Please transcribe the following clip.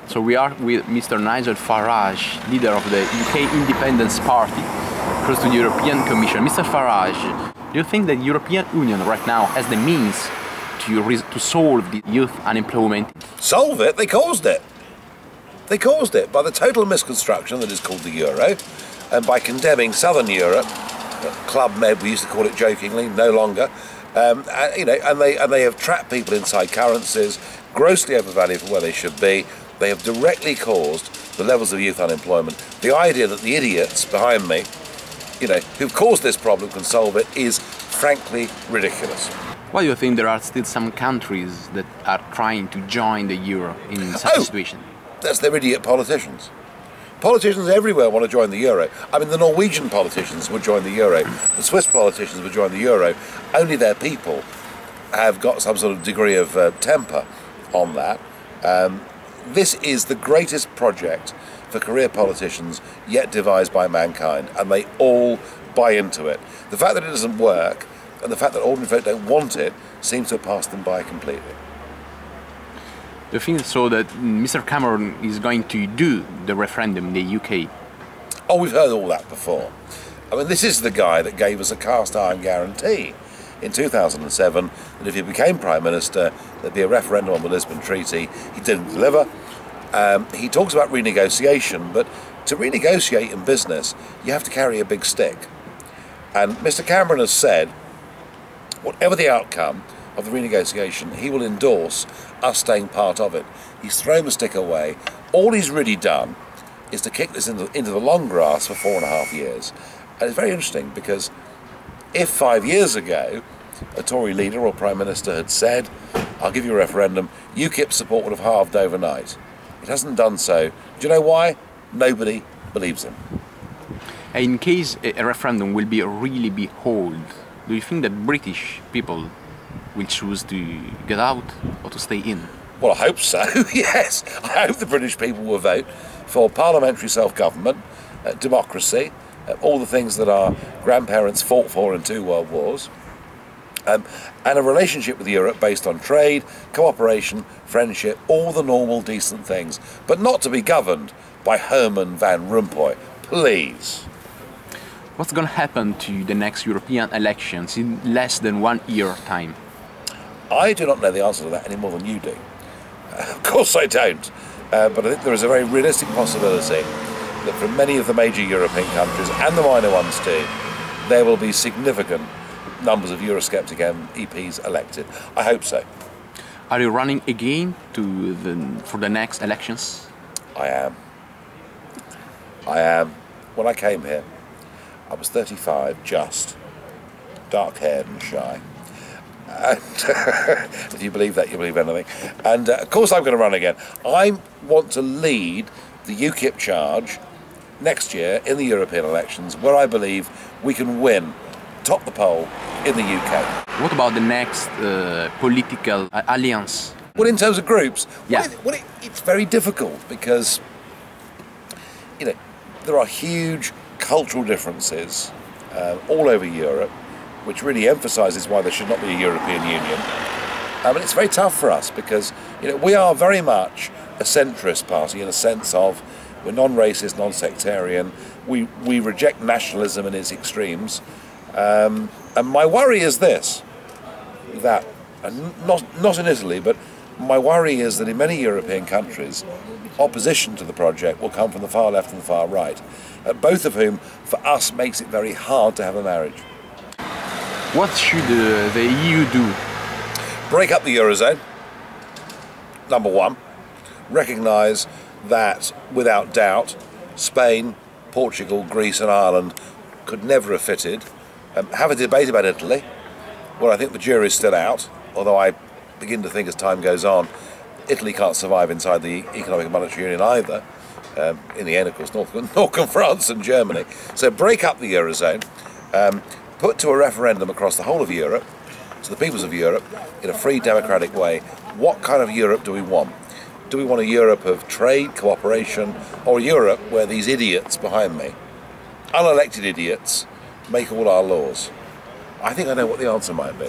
So we are with Mr. Nigel Farage, leader of the UK Independence Party, close to the European Commission. Mr. Farage, do you think that the European Union right now has the means to solve the youth unemployment? Solve it? They caused it. They caused it by the total misconstruction that is called the euro, and by condemning Southern Europe, Club MEP, we used to call it jokingly, no longer, and they have trapped people inside currencies, grossly overvalued for where they should be. They have directly caused the levels of youth unemployment. The idea that the idiots behind me, who've caused this problem can solve it is frankly ridiculous. Why do you think there are still some countries that are trying to join the euro in such a situation? That's their idiot politicians. Politicians everywhere want to join the euro. I mean, the Norwegian politicians would join the euro. The Swiss politicians would join the euro. Only their people have got some sort of degree of temper on that. This is the greatest project for career politicians yet devised by mankind, and they all buy into it. The fact that it doesn't work, and the fact that ordinary folk don't want it, seems to have passed them by completely. Do you think so that Mr. Cameron is going to do the referendum in the UK? Oh, we've heard all that before. I mean, this is the guy that gave us a cast iron guarantee in 2007 that if he became Prime Minister, there'd be a referendum on the Lisbon Treaty. He didn't deliver. He talks about renegotiation, but to renegotiate in business, you have to carry a big stick. And Mr. Cameron has said, whatever the outcome of the renegotiation, he will endorse us staying part of it. He's thrown the stick away. All he's really done is to kick this into the long grass for 4.5 years. And it's very interesting because if 5 years ago a Tory leader or Prime Minister had said, I'll give you a referendum, UKIP support would have halved overnight. It hasn't done so. Do you know why? Nobody believes him. In case a referendum will really be held, do you think that British people will choose to get out or to stay in? Well, I hope so, yes. I hope the British people will vote for parliamentary self-government, democracy, all the things that our grandparents fought for in 2 world wars, and a relationship with Europe based on trade, cooperation, friendship, all the normal decent things, but not to be governed by Herman Van Rompuy, please. What's going to happen to the next European elections in less than 1 year time? I do not know the answer to that any more than you do. Of course I don't, but I think there is a very realistic possibility that from many of the major European countries, and the minor ones too, there will be significant numbers of Eurosceptic MEPs elected. I hope so. Are you running again for the next elections? I am. When I came here, I was 35, just, dark-haired and shy. And if you believe that, you believe anything. And of course I'm going to run again. I want to lead the UKIP charge next year in the European elections, where I believe we can win, top the poll in the UK. What about the next political alliance? Well, in terms of groups, yeah. It's very difficult because, there are huge cultural differences all over Europe, which really emphasises why there should not be a European Union. And it's very tough for us because we are very much a centrist party in a sense of we're non-racist, non-sectarian. We reject nationalism in its extremes. And my worry is this, that, and not in Italy, but my worry is that in many European countries, opposition to the project will come from the far left and the far right, both of whom, for us, makes it very hard to have a marriage. What should the EU do? Break up the eurozone, number one. Recognise that, without doubt, Spain, Portugal, Greece and Ireland could never have fitted. Have a debate about Italy. Well, I think the jury's still out, although I begin to think as time goes on, Italy can't survive inside the Economic and Monetary Union either. In the end, of course, nor can France and Germany. So break up the eurozone, put to a referendum across the whole of Europe, to the peoples of Europe, in a free democratic way, what kind of Europe do we want? Do we want a Europe of trade, cooperation, or a Europe where these idiots behind me, unelected idiots, make all our laws? I think I know what the answer might be.